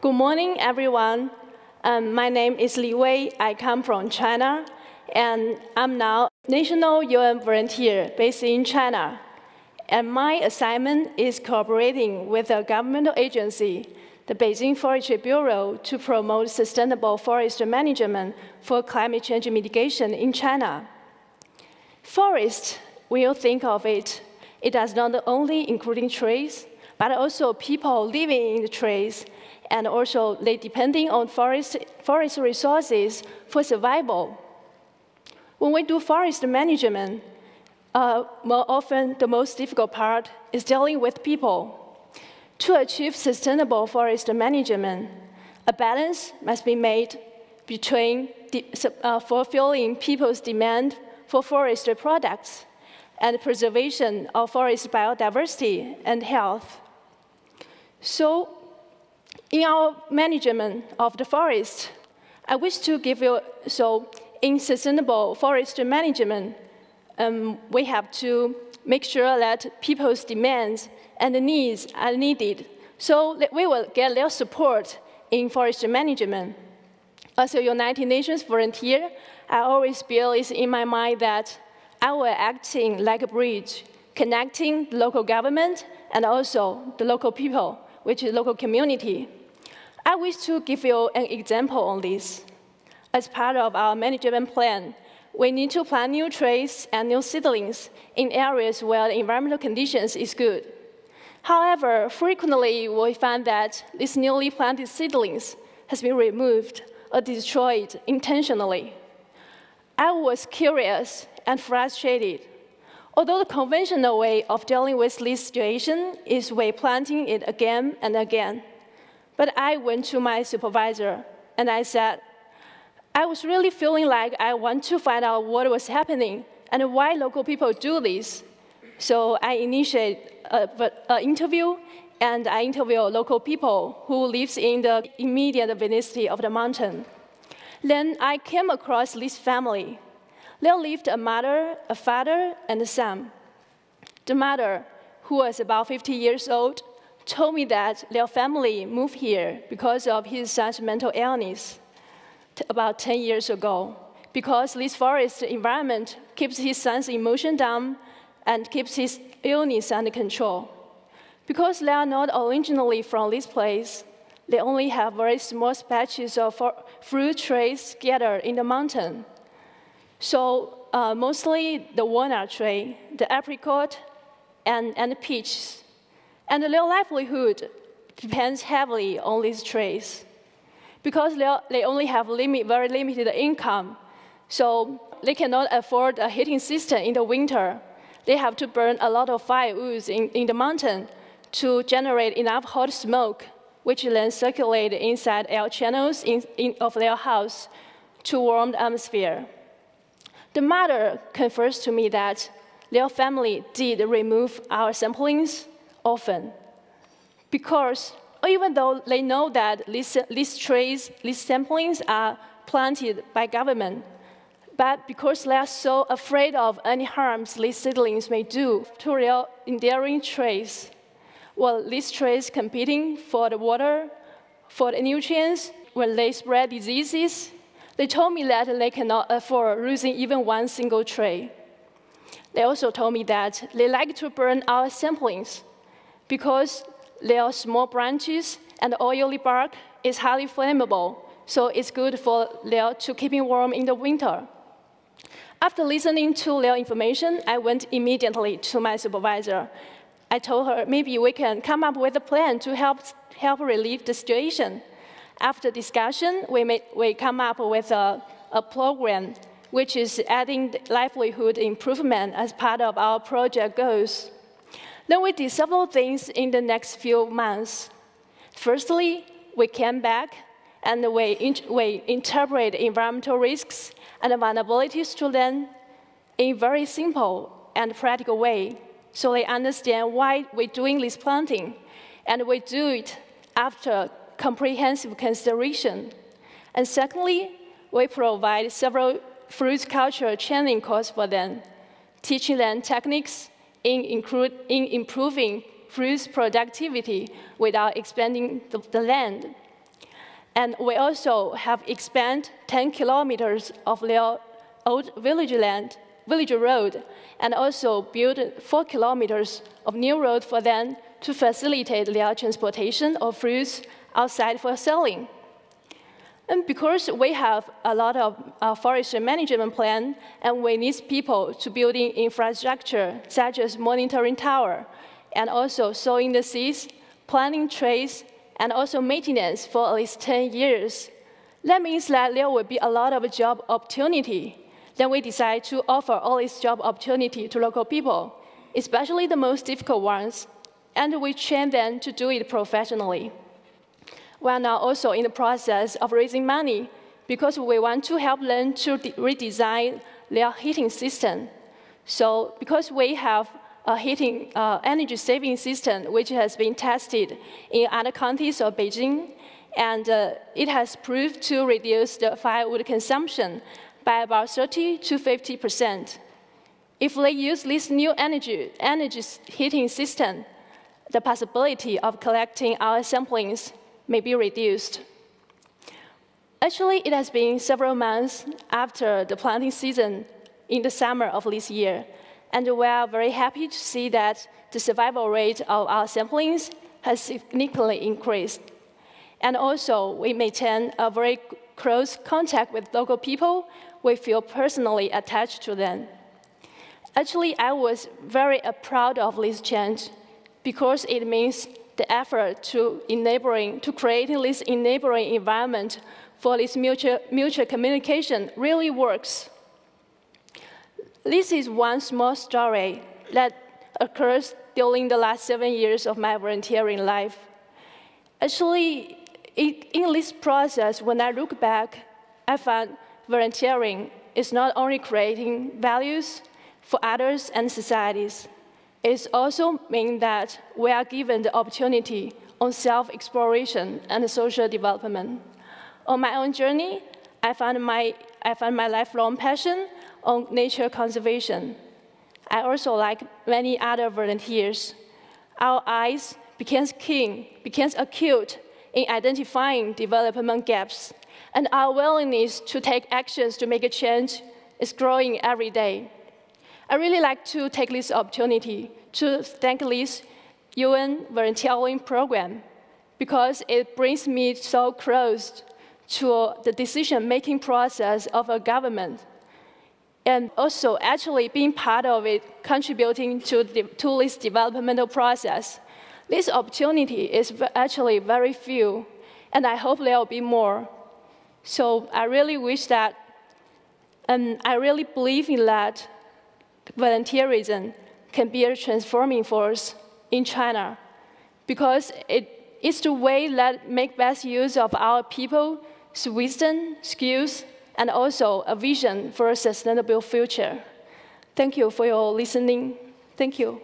Good morning, everyone. My name is Wei Li. I come from China, and I'm now national UN volunteer based in China. And my assignment is cooperating with a governmental agency, the Beijing Forestry Bureau, to promote sustainable forest management for climate change mitigation in China. Forest, when you think of it, it does not only including trees, but also people living in the trees, and also they depending on forest resources for survival. When we do forest management, more often the most difficult part is dealing with people. To achieve sustainable forest management, a balance must be made between fulfilling people's demand for forestry products and preservation of forest biodiversity and health. So, in our management of the forest, I wish to give you, in sustainable forest management, we have to make sure that people's demands and needs are needed, so that we will get their support in forest management. As a United Nations volunteer, I always feel it's in my mind that I will acting like a bridge, connecting the local government and also the local people, which is local community. I wish to give you an example on this. As part of our management plan, we need to plant new trees and new seedlings in areas where the environmental conditions is good. However, frequently we find that these newly planted seedlings has been removed or destroyed intentionally. I was curious and frustrated. Although the conventional way of dealing with this situation is by planting it again and again. But I went to my supervisor and I said, I was really feeling like I want to find out what was happening and why local people do this. So I initiated an interview, and I interviewed local people who live in the immediate vicinity of the mountain. Then I came across this family. There lived a mother, a father, and a son. The mother, who was about 50 years old, told me that their family moved here because of his son's mental illness about 10 years ago, because this forest environment keeps his son's emotion down and keeps his illness under control. Because they are not originally from this place, they only have very small patches of fruit trees scattered in the mountain. So mostly the walnut tree, the apricot, and the peaches. And their livelihood depends heavily on these trees. Because they only have very limited income, so they cannot afford a heating system in the winter. They have to burn a lot of firewood in the mountain to generate enough hot smoke, which then circulate inside air channels of their house to warm the atmosphere. The mother confirms to me that their family did remove our samplings often, because even though they know that these trees, these samplings are planted by government, but because they are so afraid of any harms these seedlings may do to their enduring trees, well, these trees competing for the water, for the nutrients, when they spread diseases, they told me that they cannot afford losing even one single tree. They also told me that they like to burn our samplings because their small branches and oily bark is highly flammable, so it's good for them to keeping warm in the winter. After listening to their information, I went immediately to my supervisor. I told her maybe we can come up with a plan to help relieve the situation. After discussion, we come up with a program which is adding livelihood improvement as part of our project goals. Then we did several things in the next few months. Firstly, we came back and we interpret environmental risks and vulnerabilities to them in a very simple and practical way, so they understand why we're doing this planting, and we do it after comprehensive consideration. And secondly, we provide several fruit culture training courses for them, teaching them techniques in improving fruit productivity without expanding the land. And we also have expanded 10 kilometers of their old village road, and also built 4 kilometers of new road for them to facilitate their transportation of fruits outside for selling. And because we have a lot of forestry management plan, and we need people to building infrastructure, such as monitoring tower, and also sowing the seeds, planting trees, and also maintenance for at least 10 years. That means that there will be a lot of job opportunity. Then we decide to offer all these job opportunity to local people, especially the most difficult ones, and we train them to do it professionally. We are now also in the process of raising money because we want to help them to redesign their heating system. So because we have a heating energy saving system which has been tested in other counties of Beijing, and it has proved to reduce the firewood consumption by about 30 to 50%. If they use this new energy heating system, the possibility of collecting our samplings may be reduced. Actually, it has been several months after the planting season in the summer of this year, and we are very happy to see that the survival rate of our samplings has significantly increased. And also, we maintain a very close contact with local people. We feel personally attached to them. Actually, I was very proud of this change because it means the effort to creating this enabling environment for this mutual communication really works. This is one small story that occurs during the last 7 years of my volunteering life. Actually, in this process, when I look back, I found volunteering is not only creating values for others and societies, it also means that we are given the opportunity on self-exploration and social development. On my own journey, I found my lifelong passion on nature conservation. I also, like many other volunteers, our eyes became keen, became acute in identifying development gaps, and our willingness to take actions to make a change is growing every day. I really like to take this opportunity to thank this UN volunteering program because it brings me so close to the decision-making process of a government, and also actually being part of it, contributing to this developmental process. This opportunity is actually very few, and I hope there will be more. So I really wish that, and I really believe in that volunteerism can be a transforming force in China, because it's the way that make best use of our people's wisdom, skills, and also a vision for a sustainable future. Thank you for your listening. Thank you.